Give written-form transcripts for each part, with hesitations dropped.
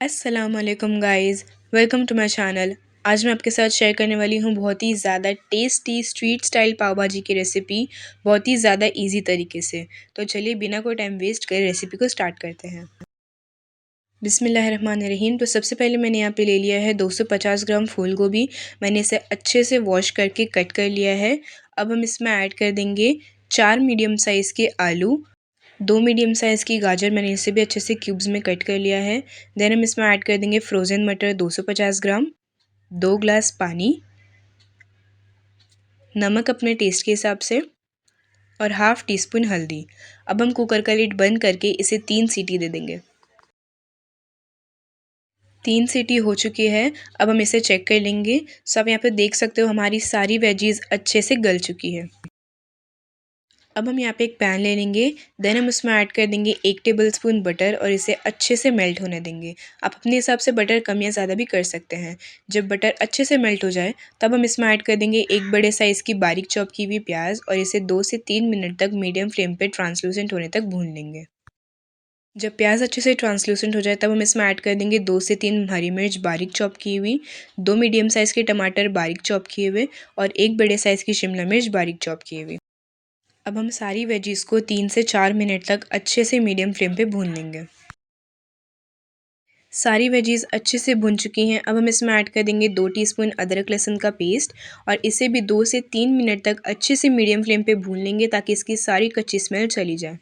अस्सलाम वालेकुम guys, welcome to my channel. आज मैं आपके साथ शेयर करने वाली हूँ बहुत ही ज़्यादा टेस्टी स्ट्रीट स्टाइल पाव भाजी की रेसिपी, बहुत ही ज़्यादा इजी तरीके से। तो चलिए बिना कोई टाइम वेस्ट करे रेसिपी को स्टार्ट करते हैं। बिस्मिल्लाहिर्रहमानिर्रहीम। तो सबसे पहले मैंने यहाँ पे ले लिया है 250 ग्राम फूल गोभी। मैंने इसे अच्छे से वॉश करके कट कर लिया है। अब हम इसमें ऐड कर देंगे 4 मीडियम साइज़ के आलू, 2 मीडियम साइज़ की गाजर, मैंने इसे भी अच्छे से क्यूब्स में कट कर लिया है। देन हम इसमें ऐड कर देंगे फ्रोज़न मटर 250 ग्राम, 2 ग्लास पानी, नमक अपने टेस्ट के हिसाब से और हाफ़ टी स्पून हल्दी। अब हम कुकर का लिड बंद करके इसे 3 सीटी दे देंगे। 3 सीटी हो चुकी है। अब हम इसे चेक कर लेंगे। सो आप यहाँ पे देख सकते हो हमारी सारी वेजीज़ अच्छे से गल चुकी है। अब हम यहाँ पे एक पैन ले लेंगे। देन हम उसमें ऐड कर देंगे 1 टेबलस्पून बटर और इसे अच्छे से मेल्ट होने देंगे। आप अपने हिसाब से बटर कम या ज़्यादा भी कर सकते हैं। जब बटर अच्छे से मेल्ट हो जाए तब हम इसमें ऐड कर देंगे एक बड़े साइज़ की बारीक चॉप की हुई प्याज और इसे 2 से 3 मिनट तक मीडियम फ्लेम पे ट्रांसलूसेंट होने तक भून लेंगे। जब प्याज अच्छे से ट्रांसलूसेंट हो जाए तब हम इसमें ऐड कर देंगे 2 से 3 हरी मिर्च बारीक चॉप की हुई, 2 मीडियम साइज़ के टमाटर बारीक चॉप किए हुए और 1 बड़े साइज़ की शिमला मिर्च बारीक चॉप की हुई। अब हम सारी वेजीज़ को 3 से 4 मिनट तक अच्छे से मीडियम फ्लेम पे भून लेंगे। सारी वेजीज़ अच्छे से भुन चुकी हैं। अब हम इसमें ऐड कर देंगे 2 टीस्पून अदरक लहसुन का पेस्ट और इसे भी 2 से 3 मिनट तक अच्छे से मीडियम फ्लेम पे भून लेंगे ताकि इसकी सारी कच्ची स्मेल चली जाए।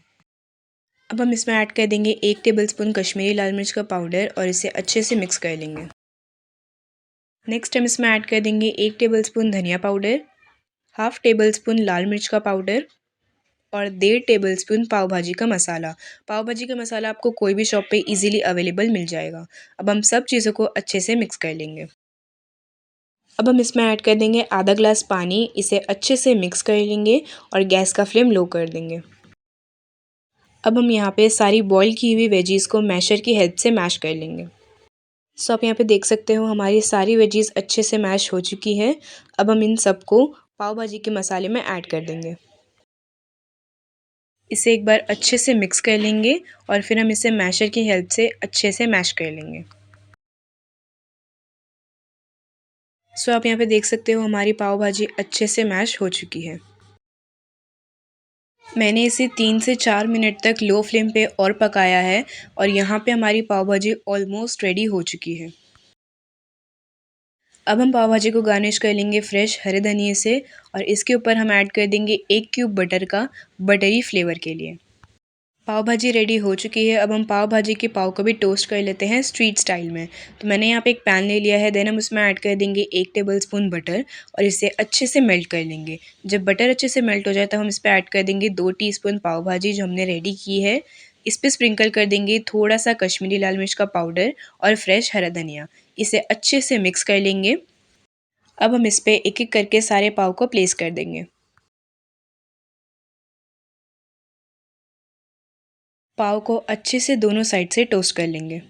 अब हम इसमें ऐड कर देंगे 1 टेबलस्पून कश्मीरी लाल मिर्च का पाउडर और इसे अच्छे से मिक्स कर लेंगे। नेक्स्ट हम इसमें ऐड कर देंगे 1 टेबलस्पून धनिया पाउडर, हाफ़ टेबलस्पून लाल मिर्च का पाउडर और 1.5 टेबलस्पून पाव भाजी का मसाला। पाव भाजी का मसाला आपको कोई भी शॉप पे इजीली अवेलेबल मिल जाएगा। अब हम सब चीज़ों को अच्छे से मिक्स कर लेंगे। अब हम इसमें ऐड कर देंगे आधा ग्लास पानी, इसे अच्छे से मिक्स कर लेंगे और गैस का फ्लेम लो कर देंगे। अब हम यहाँ पे सारी बॉईल की हुई वेजीज़ को मैशर की हेल्प से मैश कर लेंगे। सो आप यहाँ पे देख सकते हो हमारी सारी वेजीज़ अच्छे से मैश हो चुकी है। अब हम इन सबको पाव भाजी के मसाले में ऐड कर देंगे। इसे एक बार अच्छे से मिक्स कर लेंगे और फिर हम इसे मैशर की हेल्प से अच्छे से मैश कर लेंगे। सो आप यहाँ पे देख सकते हो हमारी पाव भाजी अच्छे से मैश हो चुकी है। मैंने इसे 3 से 4 मिनट तक लो फ्लेम पे और पकाया है और यहाँ पे हमारी पाव भाजी ऑलमोस्ट रेडी हो चुकी है। अब हम पाव भाजी को गार्निश कर लेंगे फ्रेश हरे धनिए से और इसके ऊपर हम ऐड कर देंगे 1 क्यूब बटर का, बटरी फ्लेवर के लिए। पाव भाजी रेडी हो चुकी है। अब हम पाव भाजी के पाव को भी टोस्ट कर लेते हैं स्ट्रीट स्टाइल में। तो मैंने यहाँ पे एक पैन ले लिया है। देन हम उसमें ऐड कर देंगे 1 टेबलस्पून बटर और इसे अच्छे से मेल्ट कर लेंगे। जब बटर अच्छे से मेल्ट हो जाए तब हम इस पे ऐड कर देंगे 2 टीस्पून पाव भाजी जो हमने रेडी की है। इस पे स्प्रिंकल कर देंगे थोड़ा सा कश्मीरी लाल मिर्च का पाउडर और फ्रेश हरा धनिया। इसे अच्छे से मिक्स कर लेंगे। अब हम इस पे एक-एक करके सारे पाव को प्लेस कर देंगे। पाव को अच्छे से दोनों साइड से टोस्ट कर लेंगे।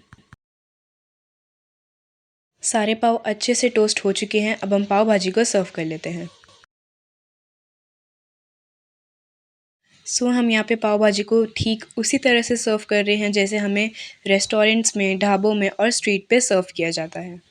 सारे पाव अच्छे से टोस्ट हो चुके हैं। अब हम पाव भाजी को सर्व कर लेते हैं। हम यहाँ पे पाव भाजी को ठीक उसी तरह से सर्व कर रहे हैं जैसे हमें रेस्टोरेंट्स में, ढाबों में और स्ट्रीट पे सर्व किया जाता है।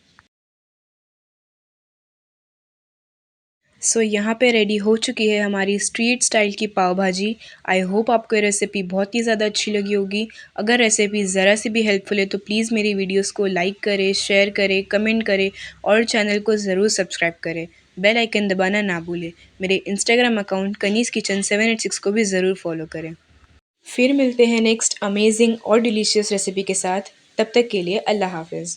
यहाँ पे रेडी हो चुकी है हमारी स्ट्रीट स्टाइल की पाव भाजी। आई होप आपको ये रेसिपी बहुत ही ज़्यादा अच्छी लगी होगी। अगर रेसिपी ज़रा सी भी हेल्पफुल है तो प्लीज़ मेरी वीडियोस को लाइक करें, शेयर करें, कमेंट करें और चैनल को ज़रूर सब्सक्राइब करें। बेल आइकन दबाना ना भूलें। मेरे इंस्टाग्राम अकाउंट कनीज़ किचन 786 को भी ज़रूर फॉलो करें। फिर मिलते हैं नेक्स्ट अमेजिंग और डिलीशियस रेसिपी के साथ। तब तक के लिए अल्लाह हाफ़िज़।